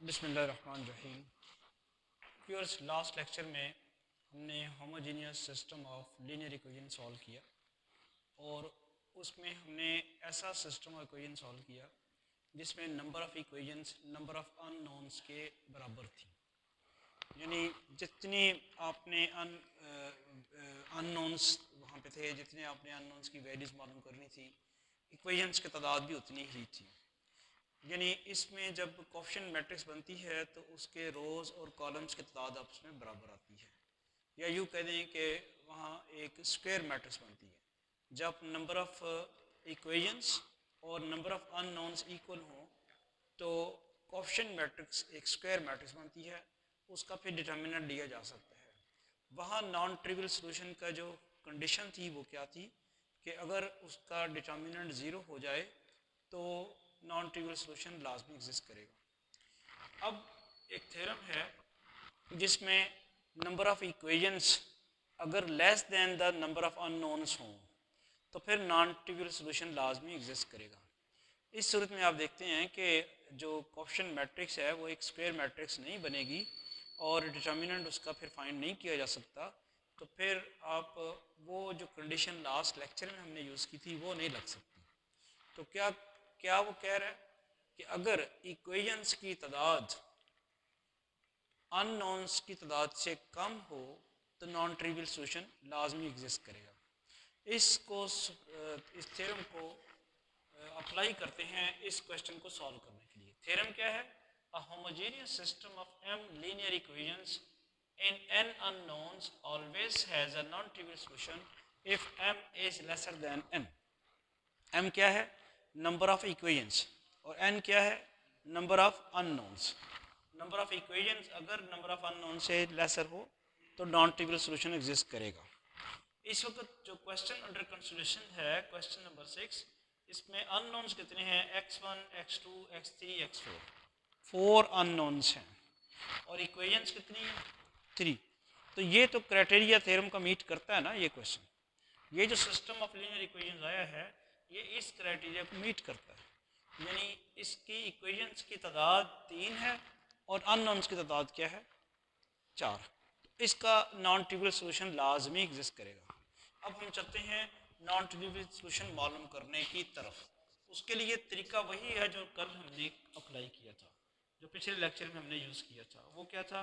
बिस्मिल्लाहिर्रहमानिर्रहीम। Viewers, last lecture में हमने homogeneous system of linear equation solve किया और उसमें हमने ऐसा सिस्टम ऑफ इक्वेशन सॉल्व किया जिसमें number of equations number of unknowns के बराबर थी। यानी जितनी आपने अननोन्स वहाँ पे थे, जितने आपने अननोन्स की वैल्यूज़ मालूम करनी थी, इक्वेशंस की तादाद भी उतनी ही थी। यानी इसमें जब कोएफिशिएंट मैट्रिक्स बनती है तो उसके रोज़ और कॉलम्स की तादाद आपस में बराबर आती है, या यूँ कह दें कि वहाँ एक स्क्वायर मैट्रिक्स बनती है। जब नंबर ऑफ़ इक्वेशंस और नंबर ऑफ़ अननोन्स इक्वल हों तो कोएफिशिएंट मैट्रिक्स एक स्क्वायर मैट्रिक्स बनती है, उसका फिर डिटर्मिनेंट लिया जा सकता है। वहाँ नॉन ट्रिवियल सॉल्यूशन का जो कंडीशन थी वो क्या थी कि अगर उसका डिटर्मिनेंट ज़ीरो हो जाए तो नॉन ट्रिवियल सॉल्यूशन लाजमी एग्जिस्ट करेगा। अब एक थ्योरम है जिसमें नंबर ऑफ़ इक्वेशंस अगर less than the number of unknowns हों तो फिर नॉन ट्रिवियल सॉल्यूशन लाजमी एग्जिस्ट करेगा। इस सूरत में आप देखते हैं कि जो कोएफिशिएंट मैट्रिक्स है वो एक स्क्वायर मैट्रिक्स नहीं बनेगी और डिटर्मिनेंट उसका फिर फाइंड नहीं किया जा सकता। तो फिर आप वो जो कंडीशन लास्ट लेक्चर में हमने यूज़ की थी वो नहीं लग सकती। तो क्या क्या वो कह रहा है कि अगर इक्वेशंस की तादाद अननोन्स की तादाद से कम हो तो नॉन ट्रिवियल सॉल्यूशन लाजमी एग्जिस्ट करेगा। इस थ्योरम को अप्लाई करते हैं इस क्वेश्चन को सॉल्व करने के लिए। थ्योरम क्या है? अ homogeneous system of m linear equations in n unknowns always has a non-trivial solution if m is lesser than n। m क्या है? नंबर ऑफ इक्वेशंस, और n क्या है? Number of unknowns. Number of equations अगर number of unknown से laser हो तो non trivial solution exist करेगा। इस वक्त जो क्वेश्चन अंडर कंसिडरेशन है, क्वेश्चन नंबर 6, इसमें अननोन्स कितने हैं? x1, x2, x3, x4, 4 unknowns हैं और इक्वेशंस कितनी हैं? 3। तो ये तो क्राइटेरिया थ्योरम का मीट करता है ना ये क्वेश्चन। ये जो सिस्टम ऑफ लीनियर इक्वेशंस आया है ये इस क्राइटेरिया को मीट करता है। यानी इसकी इक्वेशंस की तादाद 3 है और अननोन्स की तादाद क्या है? 4। इसका नॉन ट्रिवियल सॉल्यूशन लाजमी एग्जिस्ट करेगा। अब हम चलते हैं नॉन ट्रिवियल सॉल्यूशन मालूम करने की तरफ। उसके लिए तरीका वही है जो कल हमने अप्लाई किया था, जो पिछले लेक्चर में हमने यूज़ किया था। वो क्या था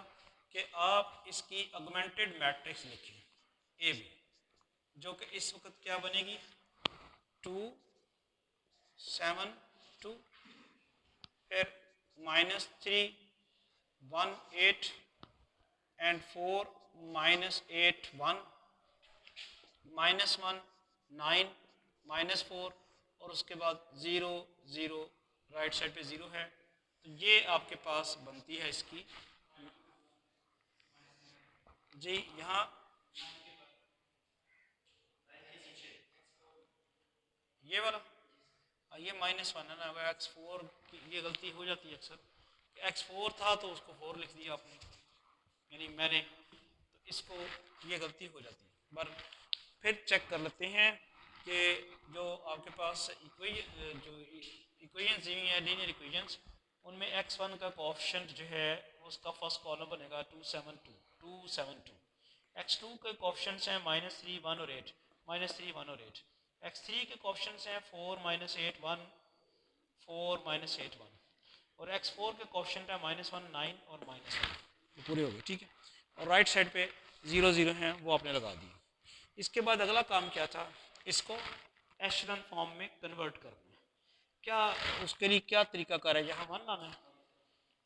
कि आप इसकी ऑगमेंटेड मैट्रिक्स लिखें ए बी, जो कि इस वक्त क्या बनेगी? 2 7 2, फिर -3 1 8 एंड 4 -8 1 -1 9 -4 और उसके बाद 0 0, राइट साइड पे 0 है। तो ये आपके पास बनती है इसकी जी यहाँ ये वाला, ये -1 है ना, x4 की ये गलती हो जाती है अक्सर। x4 था तो उसको 4 लिख दिया आपने, यानी मैंने, तो इसको ये गलती हो जाती है। पर फिर चेक कर लेते हैं कि जो आपके पास इक्वेशंस दी हुई है लीनियर इक्वेशंस, उनमें x1 का कोएफिशिएंट जो है उसका फर्स्ट कॉलम बनेगा 272। x2 के कोएफिशिएंट्स हैं -3 1 और 8, -3 1 और 8। x3 के कोएफिशिएंट्स हैं 4 -8 1 4 -8 1 और x4 के कोएफिशिएंट है -1 9 और -1। तो पूरे हो गए, ठीक है। और राइट साइड पे 0 0 हैं वो आपने लगा दिए। इसके बाद अगला काम क्या था? इसको एशेलन फॉर्म में कन्वर्ट करना है। क्या उसके लिए क्या तरीका कर है? यहाँ 1 लाना है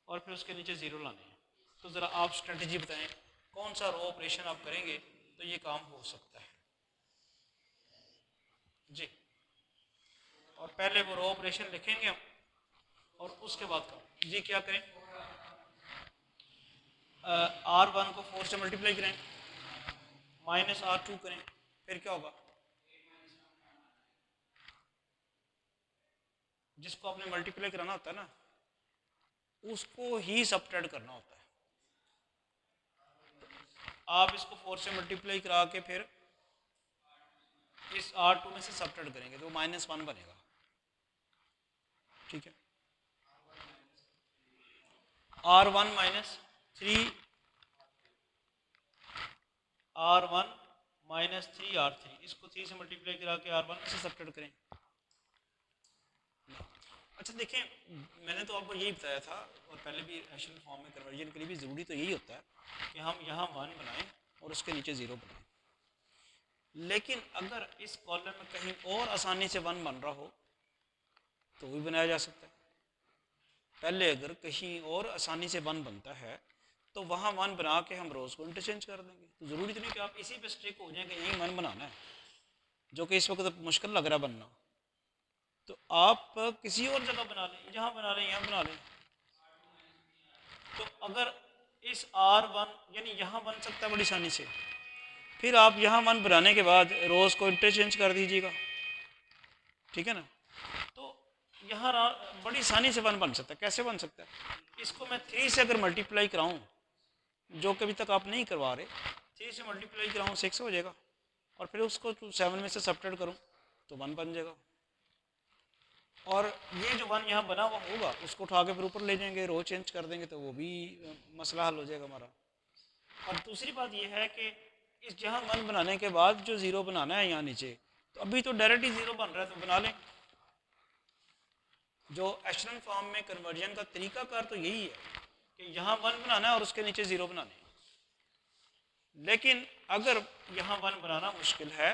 और फिर उसके नीचे 0 लाने हैं। तो ज़रा आप स्ट्रेटजी बताएं कौन सा रो ऑपरेशन आप करेंगे तो ये काम हो सकता है जी। और पहले वो रो ऑपरेशन लिखेंगे हम और उसके बाद काम जी क्या करें? R1 को 4 से मल्टीप्लाई करें, -R2 करें, फिर क्या होगा? जिसको आपने मल्टीप्लाई कराना होता है ना उसको ही सबट्रैक्ट करना होता है। आप इसको 4 से मल्टीप्लाई करा के फिर इस R2 में से सबट्रैक्ट करेंगे तो -1 बनेगा, ठीक है। R1 minus 3 R1 minus 3R3, इसको 3 से मल्टीप्लाई करा के R1 से सब्ट्रैक्ट करें। अच्छा देखें, मैंने तो आपको यही बताया था और पहले भी एशेल फॉर्म में कन्वर्जन के लिए भी ज़रूरी तो यही होता है कि हम यहाँ 1 बनाएं और उसके नीचे 0 बनाएं। लेकिन अगर इस कॉलम में कहीं और आसानी से 1 बन रहा हो तो भी बनाया जा सकता है। पहले अगर कहीं और आसानी से 1 बनता है तो वहाँ 1 बना के हम रोज़ को इंटरचेंज कर देंगे। तो ज़रूरी तो नहीं कि आप इसी पे स्टिक हो जाए कि यही 1 बनाना है, जो कि इस वक्त मुश्किल लग रहा है बनना। तो आप किसी और जगह बना लें, जहाँ बना लें, यहाँ बना लें। तो अगर इस R1 यानी यहाँ बन सकता है बड़ी आसानी से, फिर आप यहाँ 1 बनाने के बाद रोज़ को इंटरचेंज कर दीजिएगा, ठीक है ना। तो यहाँ बड़ी आसानी से 1 बन सकता है। कैसे बन सकता है? इसको मैं 3 से अगर मल्टीप्लाई कराऊँ, जो कभी तक आप नहीं करवा रहे, 3 से मल्टीप्लाई कराऊँ 6 हो जाएगा, और फिर उसको 7 में से सब्ट्रैक्ट करूँ तो 1 बन जाएगा। और ये जो 1 यहाँ बना हुआ होगा उसको उठा के फिर ऊपर ले जाएंगे, रो चेंज कर देंगे तो वो भी मसला हल हो जाएगा हमारा। और दूसरी बात ये है कि इस जहाँ 1 बनाने के बाद जो 0 बनाना है यहाँ नीचे, तो अभी तो डायरेक्ट ही 0 बन रहा है तो बना लें। जो एशेलन फॉर्म में कन्वर्जन का तरीकाकार तो यही है कि यहाँ 1 बनाना है और उसके नीचे 0 बनाने। लेकिन अगर यहाँ 1 बनाना मुश्किल है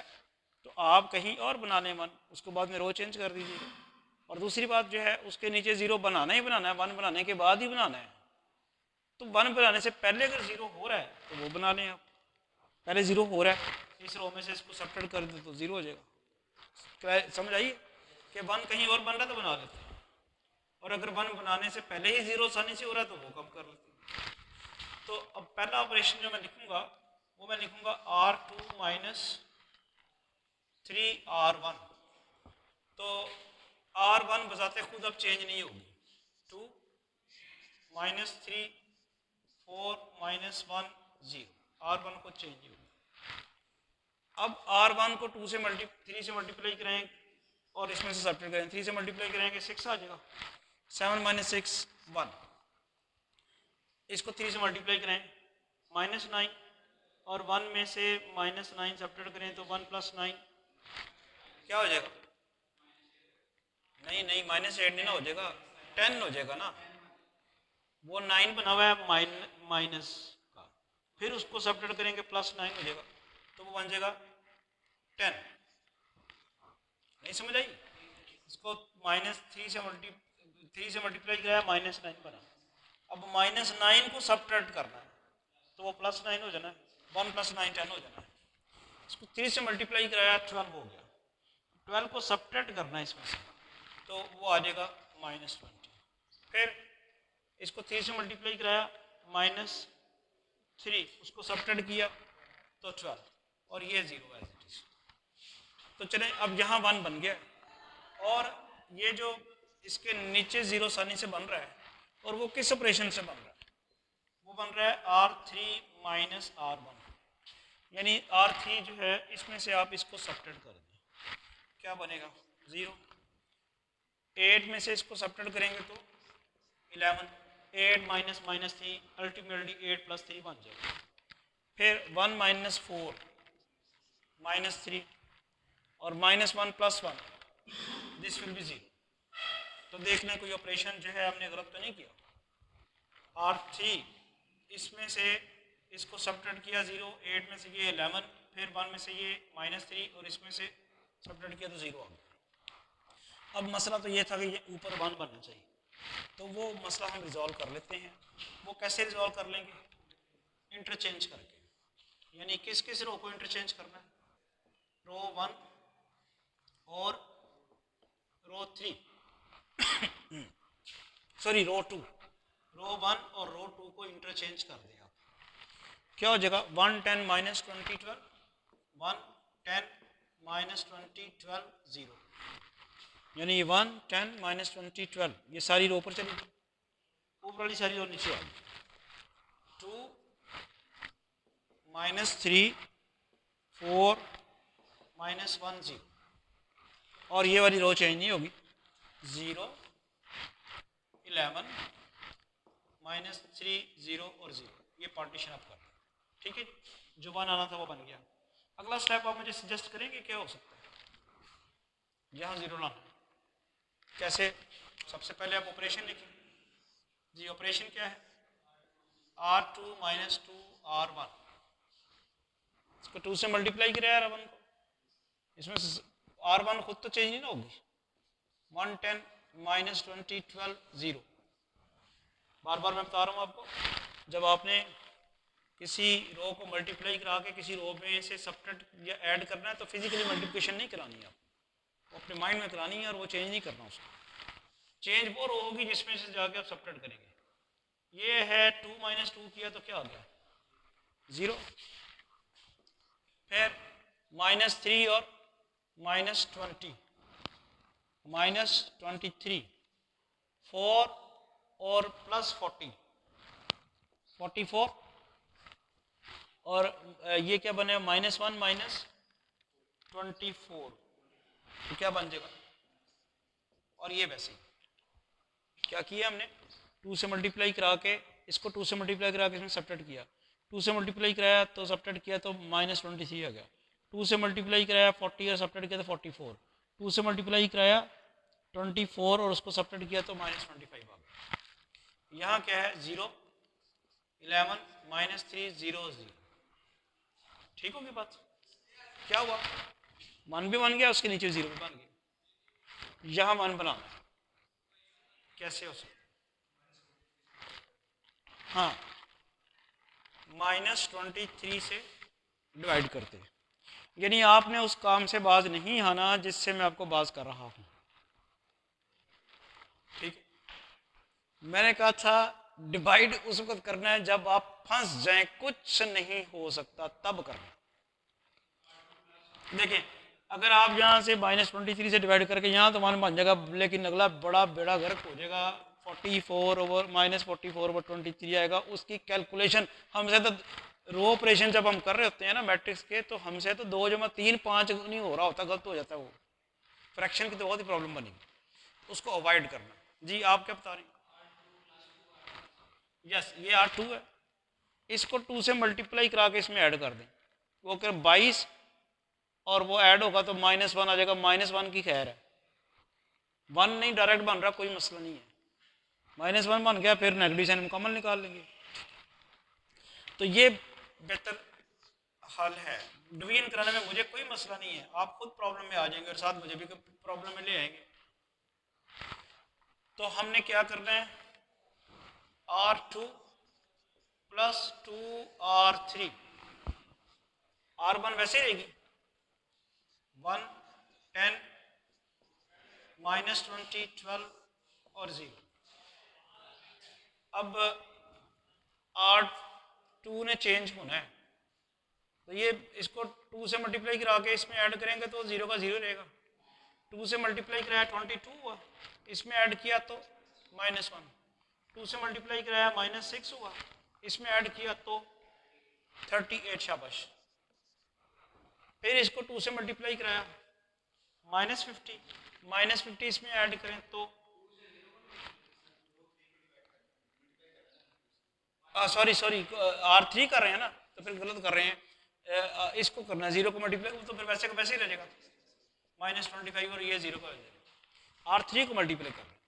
तो आप कहीं और बना लें 1, उसको बाद में रो चेंज कर दीजिए। और दूसरी बात जो है, उसके नीचे 0 बनाना ही बनाना है, 1 बनाने के बाद ही बनाना है। तो 1 बनाने से पहले अगर 0 हो रहा है तो वो बना लें आप। पहले 0 हो रहा है, इस रो में से इसको सब्ट्रैक्ट कर दे तो 0 हो जाएगा। समझ आइए कि 1 कहीं और बन रहा है तो बना लेते हैं, और अगर 1 बनाने से पहले ही 0 आसानी से हो रहा है तो वो कम कर लेते हैं। तो अब पहला ऑपरेशन जो मैं लिखूंगा वो मैं लिखूंगा R2 माइनस 3R1। तो R1 बजाते खुद अब चेंज नहीं होगी, 2 माइनस 3 4 माइनस 1 0, R1 को चेंज नहीं होगी। अब R1 को 3 से मल्टीप्लाई करें और इसमें से सब्ट्रैक्ट करें, 3 से मल्टीप्लाई करेंगे 6 आ जाएगा, 7 माइनस 6 1। इसको 3 से मल्टीप्लाई करें माइनस 9, और 1 में से माइनस 9 सब्ट्रैक्ट करें तो 1 प्लस 9 क्या हो जाएगा? नहीं माइनस 8 नहीं ना हो जाएगा, 10 हो जाएगा ना। वो 9 बना हुआ है माइनस का, फिर उसको सब्ट्रैक्ट करेंगे प्लस 9 हो जाएगा, तो वो बन जाएगा 10। नहीं समझ आई? इसको माइनस 3 से मल्टीप्लाई किया, माइनस 9 बना। अब माइनस 9 को सब्ट्रैक्ट करना है तो वो प्लस 9 हो जाना है, 1 प्लस 9 10 हो जाना है। इसको 3 से मल्टीप्लाई कराया 12 हो गया, 12 को सब्ट्रैक्ट करना है इसमें से तो वो आ जाएगा माइनस 20। फिर इसको 3 से मल्टीप्लाई कराया माइनस 3, उसको सब्ट्रैक्ट किया तो 12, और ये 0 एज इट इज। तो चलें, अब यहाँ 1 बन गया, और ये जो इसके नीचे 0 आसानी से बन रहा है, और वो किस ऑपरेशन से बन रहा है? वो बन रहा है R3 माइनस R1, यानी R3 जो है इसमें से आप इसको सब्ट्रैक्ट कर दें, क्या बनेगा? 0। 8 में से इसको सब्ट्रैक्ट करेंगे तो 11, 8 माइनस माइनस 3 अल्टीमेटली 8 प्लस 3 बन जाएगा। फिर 1 माइनस 4 माइनस 3 और minus 1 plus 1, this will be 0। तो देखना कोई ऑपरेशन जो है हमने गलत तो नहीं किया। R3 इसमें से इसको सब्ट्रैक्ट किया 0, 8 में से ये 11, फिर 1 में से ये माइनस 3 और इसमें से सब्ट्रैक्ट किया तो 0 आ गया। अब मसला तो ये था कि ये ऊपर 1 बनना चाहिए, तो वो मसला हम रिजॉल्व कर लेते हैं। वो कैसे रिजॉल्व कर लेंगे? इंटरचेंज करके, यानी किस किस रो को इंटरचेंज करना है? रो 1 और रो 3 सॉरी रो 2, रो 1 और रो 2 को इंटरचेंज कर दें आप। क्या हो जाएगा? 1 10 माइनस 20 12, 1 10 माइनस 20 12 0, यानी ये 1 10 माइनस 20 12, ये सारी रो पर चली गई, ऊपर वाली सारी रो नीचे आ गई। 2 माइनस 3 4 माइनस 1 0, और ये वाली रो चेंज नहीं होगी, 0 11 -3 0 और 0, ये पार्टीशन आप कर रहे हैं, ठीक है। जो बनाना था वो बन गया। अगला स्टेप आप मुझे सजेस्ट करेंगे क्या हो सकता है? यहाँ 0 लाना कैसे? सबसे पहले आप ऑपरेशन लिखें जी। ऑपरेशन क्या है? R2 - 2 R1, इसको 2 से मल्टीप्लाई किया R1 को, इसमें R1 खुद तो चेंज नहीं ना होगी। 110 - 20 12 0। बार बार मैं बता रहा हूँ आपको, जब आपने किसी रो को मल्टीप्लाई करा के किसी रो में से सब्ट्रैक्ट या ऐड करना है तो फिजिकली मल्टीप्लिकेशन नहीं करानी है आपको, अपने माइंड में करानी है और वो चेंज नहीं करना उसको। चेंज वो रो होगी जिसमें से जाके आप सब्ट्रैक्ट करेंगे। ये है 2 - 2 किया तो क्या आ गया? 0। फिर -3 और -20 -23, 4 और +40 44, और ये क्या बने? -1 -24, तो क्या बन जाएगा? और ये वैसे ही क्या किया हमने? 2 से मल्टीप्लाई करा के इसको 2 से मल्टीप्लाई करा के इसमें सब्ट्रैक्ट किया। 2 से मल्टीप्लाई कराया तो सब्ट्रैक्ट किया तो -23 आ गया। 2 से मल्टीप्लाई कराया 40 और सब्ट्रैक्ट किया तो 44। 2 से मल्टीप्लाई कराया 24 और उसको सब्ट्रैक्ट किया तो -25 आ गया। यहाँ क्या है? 0 11 -3 0 0। ठीक होगी बात? क्या हुआ? 1 भी बन गया, उसके नीचे 0 भी बन गया। यहाँ 1 बनाना है, कैसे हो सकता? हाँ, -23 से डिवाइड करते हैं, यानी आपने उस काम से बाज नहीं आना जिससे मैं आपको बाज कर रहा हूं। ठीक है, मैंने कहा था डिवाइड उस वक्त करना है जब आप फंस जाएं, कुछ नहीं हो सकता तब करना। देखिए, अगर आप यहां से -23 से डिवाइड करके यहां तो मान बन जाएगा, लेकिन अगला बड़ा बेड़ा गर्क हो जाएगा। 44 ओवर -44/23 आएगा। उसकी कैलकुलेशन हमसे तो रो ऑपरेशन जब हम कर रहे होते हैं ना मैट्रिक्स के, तो हमसे तो 2 जमा 3 5 नहीं हो रहा होता, गलत हो जाता है वो। फ्रैक्शन की तो बहुत ही प्रॉब्लम बनेगी, उसको अवॉइड करना। जी आप क्या बता रहे हैं? यस, ये R2 है, इसको 2 से मल्टीप्लाई करा के इसमें ऐड कर दें, वो कर 22 और वो ऐड होगा तो -1 आ जाएगा। -1 की खैर है, 1 नहीं डायरेक्ट बन रहा, कोई मसला नहीं है। -1 बन गया, फिर नेगेटिव साइन मुकम्मल निकाल लेंगे। तो ये बेहतर हल है। डिवीजन कराने में मुझे कोई मसला नहीं है, आप खुद प्रॉब्लम में आ जाएंगे और साथ मुझे भी प्रॉब्लम में ले आएंगे। तो हमने क्या करना है? R2 + 2R3, R1 वैसे रहेगी 1 10 -20 12 और 0। अब R2 ने चेंज होना है, तो ये इसको 2 से मल्टीप्लाई करा के इसमें ऐड करेंगे तो 0 का 0 रहेगा। 2 से मल्टीप्लाई कराया 22 हुआ, इसमें ऐड किया तो -1। 2 से मल्टीप्लाई कराया -6 हुआ, इसमें ऐड किया तो 38। शाबाश। फिर इसको 2 से मल्टीप्लाई कराया -50 इसमें ऐड करें तो सॉरी R3 कर रहे हैं ना, तो फिर गलत कर रहे हैं। इसको करना है 0 को मल्टीप्लाई, तो फिर वैसे का वैसे ही रह जाएगा -25 और ये 0 का हो जाएगा। R3 को मल्टीप्लाई कर रहे हैं,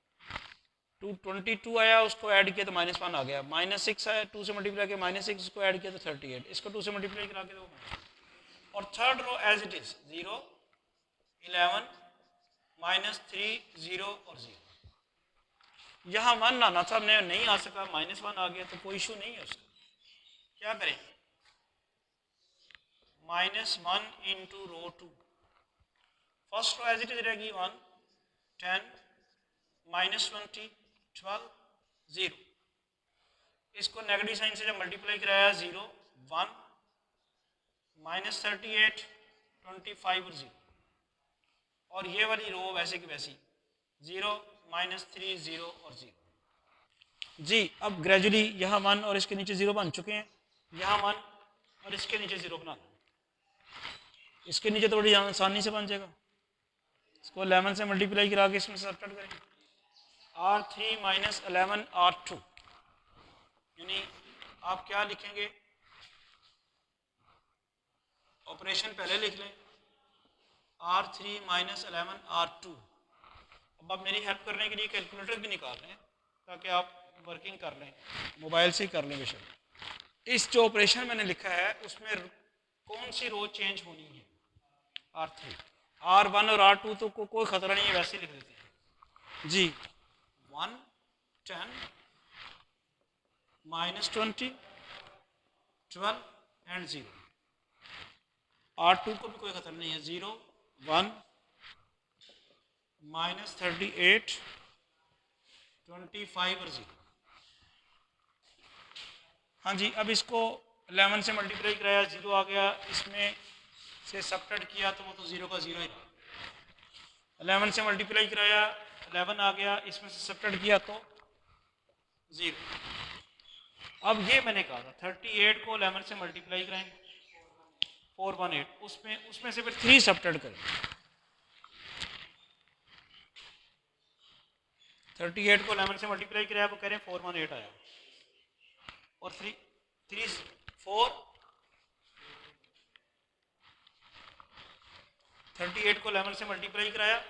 22 आया, उसको ऐड किया तो -1 आ गया। -6 आया, 2 से मल्टीप्लाई किया -6, उसको ऐड किया तो 38, इसको 2 से मल्टीप्लाई करा के दो। और third row as it is 0 11 -3 0 और 0। यहाँ 1 आना था, हमने नहीं आ सका, -1 आ गया, तो कोई इशू नहीं है उसका। क्या करें? -1 into row 2, first row as it is रहेगी 1 10 -20 12 0। इसको नेगेटिव साइन से जब मल्टीप्लाई कराया 0 1 -38 25 और 0। और ये वाली रो वैसे की वैसी 0 -3 0 और 0। जी अब ग्रेजुअली यहाँ 1 और इसके नीचे 0 बन चुके हैं, यहाँ 1 और इसके नीचे 0 बना, इसके नीचे थोड़ी आसानी से बन जाएगा। इसको 11 से मल्टीप्लाई करा के इसमें सब्ट्रैक्ट करेंगे। R3 - 11 R2, यानी आप क्या लिखेंगे, ऑपरेशन पहले लिख लें, R3 माइनस 11 R2। अब आप मेरी हेल्प करने के लिए कैलकुलेटर भी निकाल रहे हैं ताकि आप वर्किंग कर लें, मोबाइल से ही कर लें बेशक। इस जो ऑपरेशन मैंने लिखा है उसमें कौन सी रो चेंज होनी है, R3। R1 और R2 तो कोई खतरा नहीं है, वैसे ही लिख देते हैं जी। 1 10 माइनस 20 12 एंड 0। R2 को भी कोई खतरा नहीं है, 0 1 माइनस 38 25 और 0। हाँ जी, अब इसको 11 से मल्टीप्लाई कराया, 0 आ गया, इसमें से सब्ट्रैक्ट किया तो वो तो 0 का 0 ही रहा। 11 से मल्टीप्लाई कराया 11 आ गया, इसमें से सब्ट्रैक्ट किया तो 0। अब ये मैंने कहा था 38 को 11 से मल्टीप्लाई कराएं 418, उसमें से फिर 3 सब्ट्रैक्ट करें। 38 को 11 से मल्टीप्लाई कराया, वो कह रहे हैं 418 आया, और 38 को 11 से मल्टीप्लाई कराया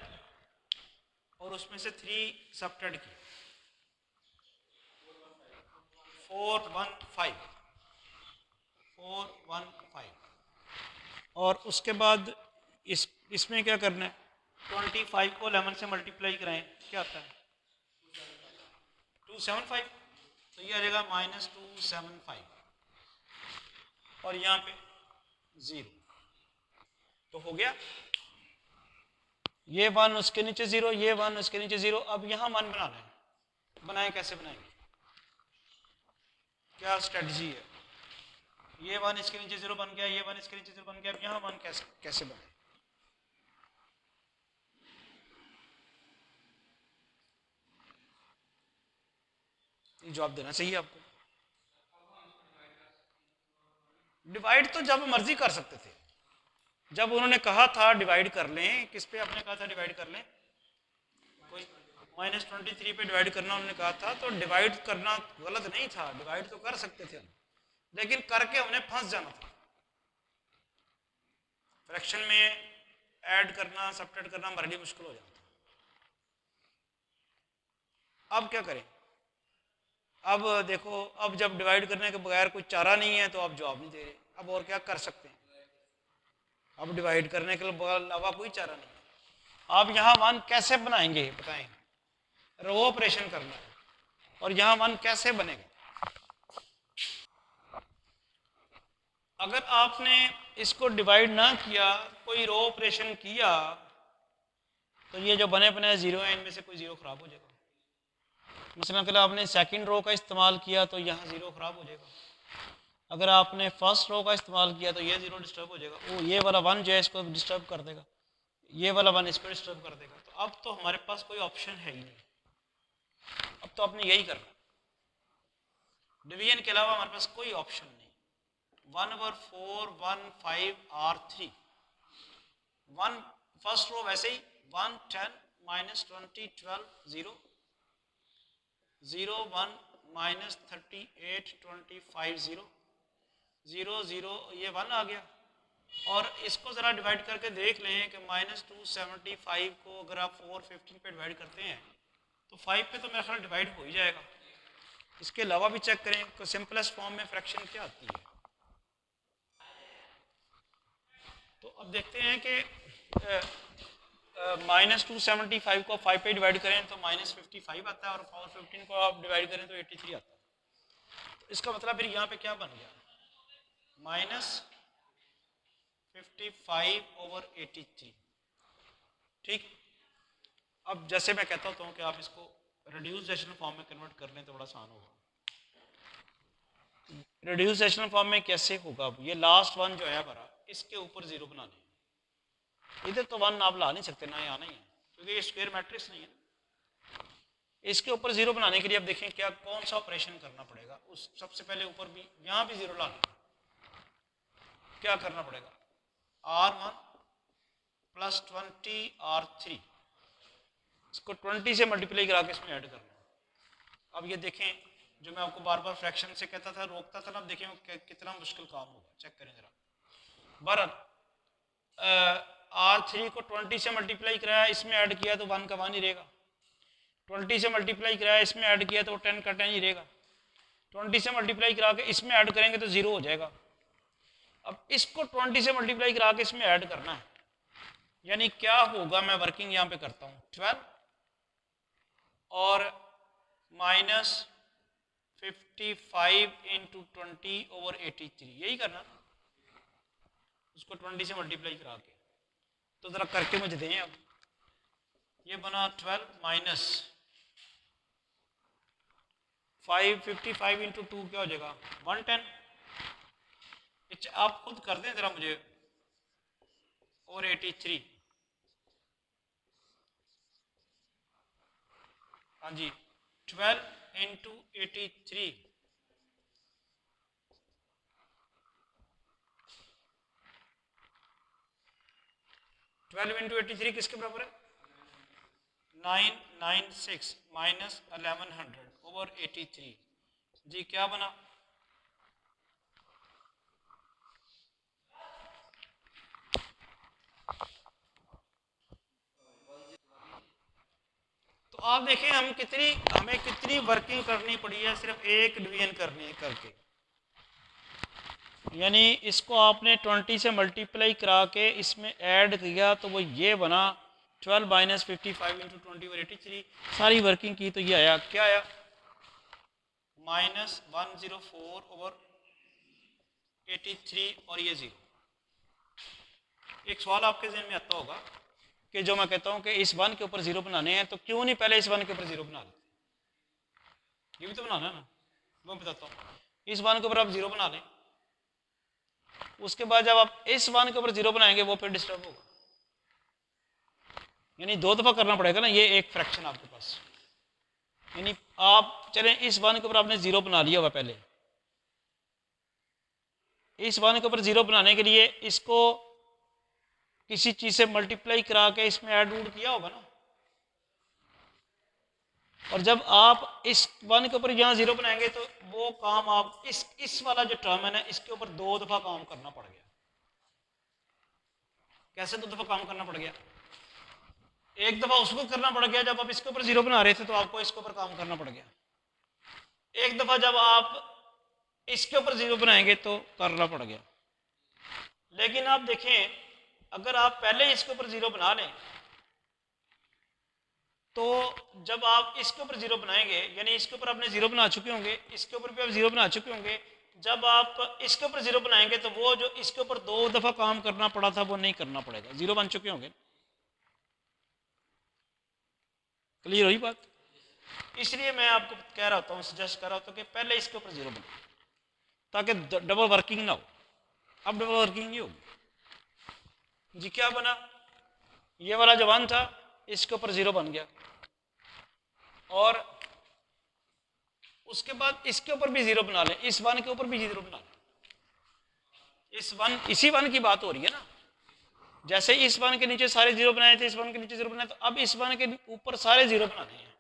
और उसमें से 3 सब्ट्रैक्ट किया, 415। और उसके बाद इसमें क्या करना है, 25 को 11 से मल्टीप्लाई कराएं, क्या आता है 275, तो ये आ जाएगा माइनस 275 और यहाँ पे 0। तो हो गया, ये 1 उसके नीचे 0, ये 1 उसके नीचे 0। अब यहाँ 1 बनाना है, बनाए कैसे बनाएंगे, क्या स्ट्रेटजी है, ये 1 इसके नीचे 0 बन गया, ये 1 इसके नीचे 0 बन गया, अब यहाँ 1 कैसे बने, जवाब देना चाहिए आपको। डिवाइड तो जब मर्जी कर सकते थे, जब उन्होंने कहा था डिवाइड कर लें, किस पे आपने कहा था डिवाइड कर लें, कोई -23 पे डिवाइड करना उन्होंने कहा था, तो डिवाइड करना गलत नहीं था, डिवाइड तो कर सकते थे हम, लेकिन करके हमने फंस जाना था। फ्रैक्शन में ऐड करना सब्ट्रैक्ट करना हमारे लिए मुश्किल हो जाता था। अब क्या करें, अब देखो, अब जब डिवाइड करने के बगैर कोई चारा नहीं है तो आप जवाब नहीं दे रहे, अब और क्या कर सकते हैं, अब डिवाइड करने के अलावा कोई चारा नहीं है। आप यहाँ 1 कैसे बनाएंगे बताएं, रो ऑपरेशन करना है और यहाँ 1 कैसे बनेगा। अगर आपने इसको डिवाइड ना किया, कोई रो ऑपरेशन किया, तो ये जो बने बनाए 0 है इनमें से कोई 0 खराब हो जाएगा। मसलन अगर आपने सेकंड रो का इस्तेमाल किया तो यहाँ 0 खराब हो जाएगा, अगर आपने फर्स्ट रो का इस्तेमाल किया तो ये 0 डिस्टर्ब हो जाएगा, वो ये वाला 1 जो है इसको डिस्टर्ब कर देगा, ये वाला 1 इसको डिस्टर्ब कर देगा। तो अब तो हमारे पास कोई ऑप्शन है ही नहीं, अब तो आपने यही करना, डिवीजन के अलावा हमारे पास कोई ऑप्शन नहीं। 1/4 1 5 R3, 1 फर्स्ट रो वैसे ही 1 10 -20 12 0 0 1 -38 25 0 0 0, ये 1 आ गया। और इसको ज़रा डिवाइड करके देख लें कि -275 को अगर आप 415 पे डिवाइड करते हैं तो 5 पे तो मेरा ख्याल डिवाइड हो ही जाएगा। इसके अलावा भी चेक करें कि सिंपलेस्ट फॉर्म में फ्रैक्शन क्या आती है। तो अब देखते हैं कि -275 को 5 पे डिवाइड करें तो -55 आता है और 415 को आप डिवाइड करें तो 83 आता है। तो इसका मतलब फिर यहाँ पे क्या बन गया, -55/83। ठीक, अब जैसे मैं कहता हूँ कि आप इसको रिड्यूस डेसिमल फॉर्म में कन्वर्ट कर लें तो बड़ा आसान होगा। रिड्यूस डेसिमल फॉर्म में कैसे होगा, अब ये लास्ट 1 जो है हमारा, इसके ऊपर 0 बनाने, इधर तो 1 आप ला नहीं सकते, ना यहाँ नहीं है क्योंकि ये स्क्वायर मैट्रिक्स नहीं है। इसके ऊपर 0 बनाने के लिए अब देखें क्या कौन सा ऑपरेशन करना पड़ेगा। उस सबसे पहले ऊपर भी यहाँ भी 0 लाना, क्या करना पड़ेगा, R1 + 20 R3, इसको 20 से मल्टीप्लाई करा के इसमें ऐड करना। अब ये देखें जो मैं आपको बार बार फ्रैक्शन से कहता था, रोकता था ना, अब देखिए कितना मुश्किल काम होगा, चेक करें जरा। बहरहाल R3 को 20 से मल्टीप्लाई कराया, इसमें ऐड किया तो 1 का 1 ही रहेगा। 20 से मल्टीप्लाई कराया, इसमें ऐड किया तो 10 का 10 ही रहेगा। 20 से मल्टीप्लाई करा के इसमें ऐड करेंगे तो 0 हो जाएगा। अब इसको 20 से मल्टीप्लाई करा के इसमें ऐड करना है, यानी क्या होगा, मैं वर्किंग यहाँ पे करता हूँ। 12 और माइनस 55 इंटू 20 ओवर 83, यही करना, उसको 20 से मल्टीप्लाई करा के। तो ज़रा करके मुझे दें। अब ये बना 12 माइनस 555 इंटू 2 क्या हो जाएगा 110। आप खुद कर दें ज़रा मुझे, और 83, हाँ जी, 12 इंटू 83, किसके बराबर है? 996 माइनस 1100 ओवर 83। जी क्या बना? तो आप देखें हमें कितनी वर्किंग करनी पड़ी है सिर्फ एक डिवीजन करने करके। यानी इसको आपने 20 से मल्टीप्लाई करा के इसमें ऐड किया तो वो ये बना 12 माइनस 55 इंटू 20 ओवर 83। सारी वर्किंग की तो ये आया, क्या आया? माइनस 104 ओवर 83 और ये 0। एक सवाल आपके जहन में आता होगा कि जो मैं कहता हूँ कि इस 1 के ऊपर 0 बनाने हैं, तो क्यों नहीं पहले इस 1 के ऊपर 0 बना लेते? ये भी तो बनाना है ना, मैं बताता हूँ। इस 1 के ऊपर आप 0 बना लें, उसके बाद जब आप इस 1 के ऊपर 0 बनाएंगे वो फिर डिस्टर्ब होगा, यानी 2 दफा करना पड़ेगा ना ये एक फ्रैक्शन आपके पास। यानी आप चलें इस 1 के ऊपर आपने 0 बना लिया हुआ, पहले इस 1 के ऊपर 0 बनाने के लिए इसको किसी चीज से मल्टीप्लाई करा के इसमें ऐड वूड किया होगा ना। और जब आप इस 1 के ऊपर यहाँ 0 बनाएंगे तो वो काम आप इस वाला जो टर्म है ना, इसके ऊपर 2 दफा काम करना पड़ गया। कैसे 2 दफा काम करना पड़ गया? एक दफा उसको करना पड़ गया जब आप इसके ऊपर 0 बना रहे थे, तो आपको इसके ऊपर काम करना पड़ गया। एक दफा जब आप इसके ऊपर 0 बनाएंगे तो करना पड़ गया। लेकिन आप देखें, अगर आप पहले इसके ऊपर 0 बना लें तो जब आप इसके ऊपर 0 बनाएंगे, यानी इसके ऊपर आपने 0 बना चुके होंगे, इसके ऊपर भी आप 0 बना चुके होंगे, जब आप इसके ऊपर 0 बनाएंगे तो वो जो इसके ऊपर 2 दफा काम करना पड़ा था वो नहीं करना पड़ेगा, 0 बन चुके होंगे। क्लियर हुई बात? इसलिए मैं आपको कह रहा होता हूँ, सजेस्ट कर रहा होता हूँ कि पहले इसके ऊपर 0 बनाए ताकि डबल वर्किंग ना हो। अब डबल वर्किंग नहीं होगी। जी क्या बना? ये वाला जो 1 था इसके ऊपर 0 बन गया, और उसके बाद इसके ऊपर भी 0 बना लें, इस 1 के ऊपर भी 0 बना लें। इसी 1 की बात हो रही है ना। जैसे इस 1 के नीचे सारे 0 बनाए थे, इस 1 के नीचे 0 बनाए, तो अब इस 1 के ऊपर सारे 0 बनाने हैं।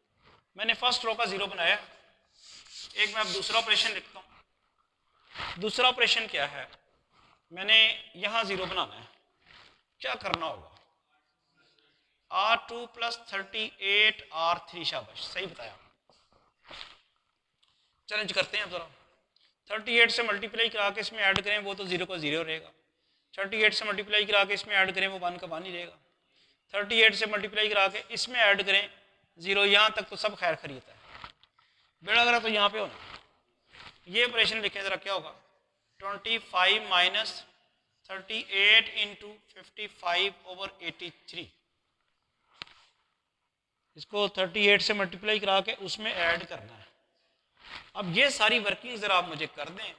मैंने फर्स्ट रो का 0 बनाया। एक मैं अब दूसरा ऑपरेशन लिखता हूं। दूसरा ऑपरेशन क्या है? मैंने यहां 0 बनाना है। क्या करना होगा? R2 plus 38 R3। शाबाश, सही बताया। चैलेंज करते हैं अब जरा। 38 से मल्टीप्लाई करा के इसमें ऐड करें, वो तो 0 का 0 रहेगा। 38 से मल्टीप्लाई करा के इसमें ऐड करें, वो 1 का 1 ही रहेगा। 38 से मल्टीप्लाई करा के इसमें ऐड करें 0, यहाँ तक तो सब खैर खरीद है। बेड़ा करा तो यहाँ पे होना। ये ऑपरेशन लिखें जरा, क्या होगा? 25 माइनस 38 इंटू 55 ओवर 83। इसको 38 से मल्टीप्लाई करा के उसमें ऐड करना है। अब ये सारी वर्किंग जरा आप मुझे कर दें,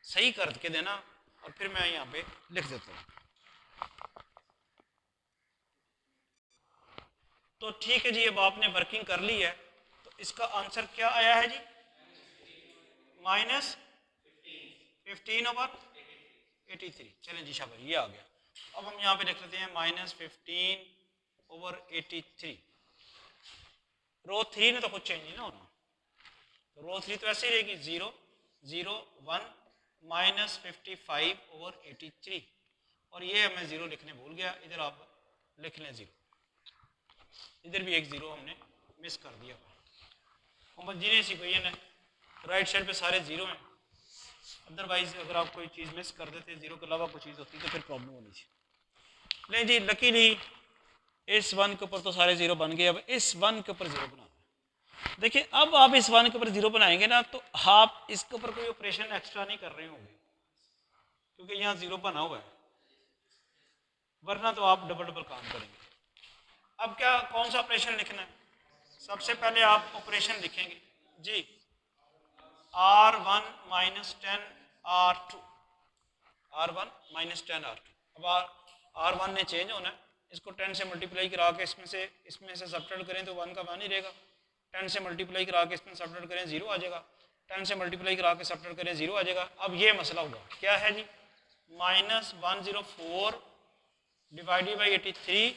सही करके देना, और फिर मैं यहाँ पे लिख देता हूँ। तो ठीक है जी, अब आपने वर्किंग कर ली है, तो इसका आंसर क्या आया है जी? Minus 15 over 83। चलें जी, शाबाश, ये आ गया। अब हम यहाँ पे लिख लेते हैं माइनस 15 ओवर 83। रो 3 ने तो कुछ चेंज नहीं ना होना। तो रो 3 तो ऐसे ही रहेगी 0 0 1 माइनस 55/83 और ये मैं 0 लिखने भूल गया, इधर आप लिख लें 0, इधर भी एक 0 हमने मिस कर दिया। होमोजेनियस इक्वेशन है, राइट साइड पे सारे 0 हैं, अदरवाइज अगर आप कोई चीज़ मिस कर देते 0 के अलावा कोई चीज़ होती तो फिर प्रॉब्लम होनी थी। नहीं जी, लकीली इस 1 के ऊपर तो सारे 0 बन गए, अब इस 1 के ऊपर 0 बनाना है। देखिए अब आप इस 1 के ऊपर 0 बनाएंगे ना तो आप इसके ऊपर कोई ऑपरेशन एक्स्ट्रा नहीं कर रहे होंगे क्योंकि यहाँ 0 बना हुआ है, वरना तो आप डबल डबल काम करेंगे। अब क्या कौन सा ऑपरेशन लिखना है? सबसे पहले आप ऑपरेशन लिखेंगे जी R1 minus 10 R2, R1 minus 10 R2। अब R1 ने चेंज होना है, इसको 10 से मल्टीप्लाई करा के इसमें से सब्ट्रैक्ट करें तो 1 का 1 ही रहेगा, 10 से मल्टीप्लाई करा के इसमें सब्ट्रैक्ट करें 0 आ जाएगा, 10 से मल्टीप्लाई करा के सब्ट्रैक्ट करें 0 आ जाएगा। अब ये मसला हुआ क्या है जी, माइनस 104 डिवाइडेड बाई 83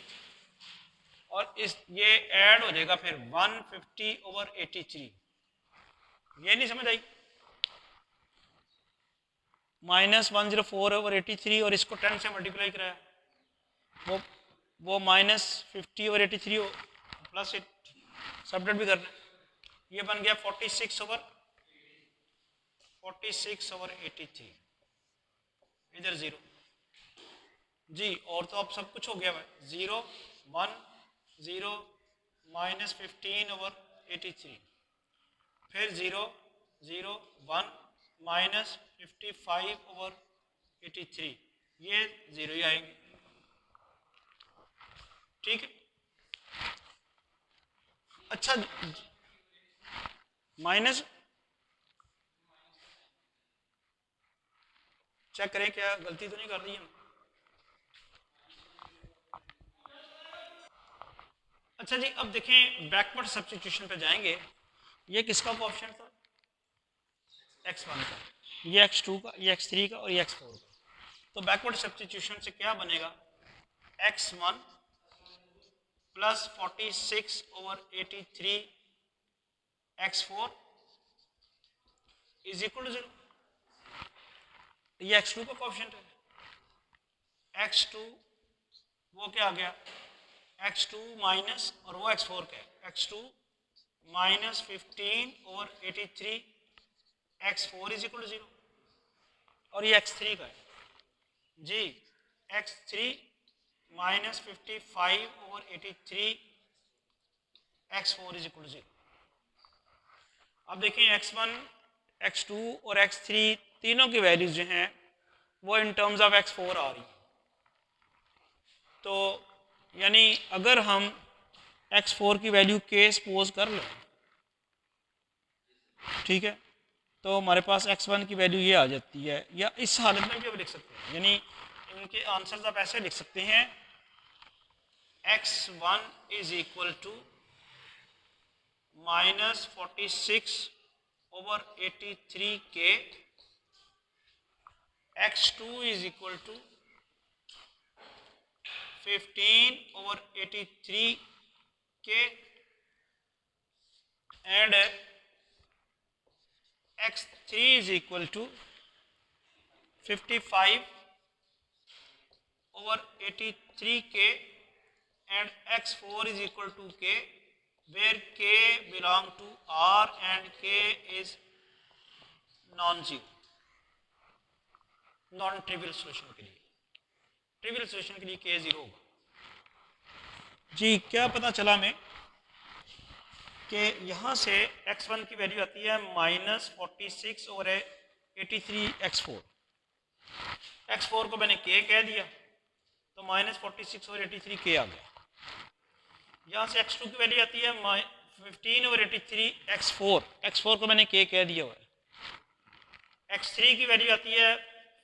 और इस ये ऐड हो जाएगा फिर 150/83, ये नहीं समझ आई? माइनस 104/83 और इसको 10 से मल्टीप्लाई कराया वो माइनस 50/83 हो प्लस सब्ट्रैक्ट भी करना है, ये बन गया 46/83, इधर 0 जी। और तो अब सब कुछ हो गया है, 0 1 0 माइनस 15/83, फिर 0 0 1 माइनस 55/83, ये 0 ही आएंगे, ठीक है। अच्छा माइनस चेक करें क्या गलती तो नहीं कर दी हम। अच्छा जी अब देखें बैकवर्ड सब्स्टिट्यूशन पे जाएंगे, ये किसका कोएफिशिएंट था? x1 का, ये x2 का, ये x3 का और ये x4 का। तो बैकवर्ड सब्स्टिट्यूशन से क्या बनेगा, x1 plus 46/83 x4 is equal to 0। ये x2 का कोएफिशिएंट है, x2 वो क्या आ गया x2 माइनस और वो x4 का है, x2 minus 15/83 x4 is equal to 0 और ये x3 का है जी, x3 minus 55/83 x4 is equal to 0। अब देखें x1 x2 और x3 तीनों की वैल्यूज जो हैं वो इन टर्म्स ऑफ x4 आ रही हैं, तो यानी अगर हम x4 की वैल्यू k सपोज कर लें, ठीक है, तो हमारे पास x1 की वैल्यू ये आ जाती है, या इस हालत में भी अब लिख सकते हैं, यानी इनके आंसर्स आप ऐसे लिख सकते हैं x1 is equal to minus 46/83k, x2 is equal to 15/83k and x3 is equal to 55/83k and x4 is equal to k, where k belong to R and k is non-zero, non trivial solution के लिए, trivial solution के लिए k 0 होगा जी। क्या पता चला हमें कि यहाँ से x1 की वैल्यू आती है माइनस 46/83 x4 को मैंने k कह दिया तो माइनस 46/83 k आ गया। यहाँ से x2 की वैल्यू आती है 15/83 x4 को मैंने k कह दिया हुआ है। x3 की वैल्यू आती है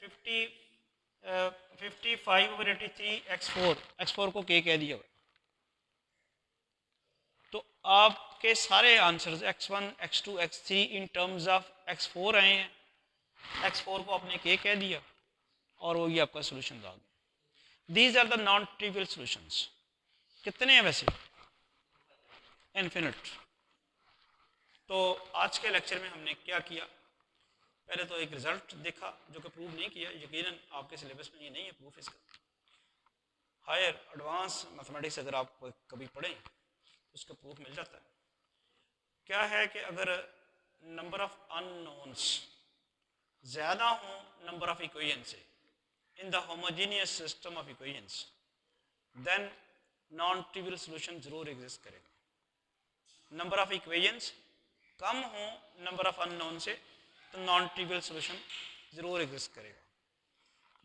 55/83 x4 को k कह दिया हुआ है। तो आपके सारे answers x1 x2 x3 in terms of x4 आए हैं, x4 को आपने k कह दिया और वो ये आपका सोल्यूशन आ गया। These are the non trivial solutions. कितने हैं वैसे? इन्फिनिट। तो आज के लेक्चर में हमने क्या किया, पहले तो एक रिज़ल्ट देखा जो कि प्रूव नहीं किया, यकीनन आपके सिलेबस में ये नहीं है प्रूफ इसका। हायर एडवांस मैथमेटिक्स अगर आप कभी पढ़ें तो उसका प्रूफ मिल जाता है। क्या है कि अगर नंबर ऑफ अननोन्स ज़्यादा हो नंबर ऑफ इक्वेशन से in the homogeneous system of equations, then non trivial solution जरूर एग्जिस्ट करेगा। नंबर ऑफ इक्वेशंस कम हो नंबर ऑफ अननोन से तो नॉन ट्रिवियल सोल्यूशन जरूर एग्जिस्ट करेगा।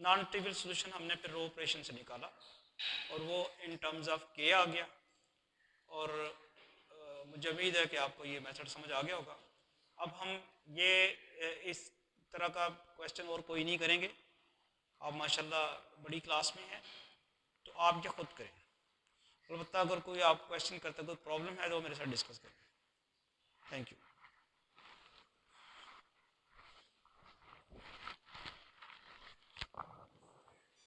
नॉन ट्रिवियल सोल्यूशन हमने फिर रो ऑपरेशन से निकाला और वो इन टर्म्स ऑफ के आ गया। और मुझे उम्मीद है कि आपको ये मेथड समझ आ गया होगा। अब हम ये इस तरह का क्वेश्चन और कोई नहीं करेंगे। आप माशाल्लाह बड़ी क्लास में हैं तो आप ये खुद करें। अलबत्ता अगर कोई आप क्वेश्चन करते कोई प्रॉब्लम है तो मेरे साथ डिस्कस करें। Thank you.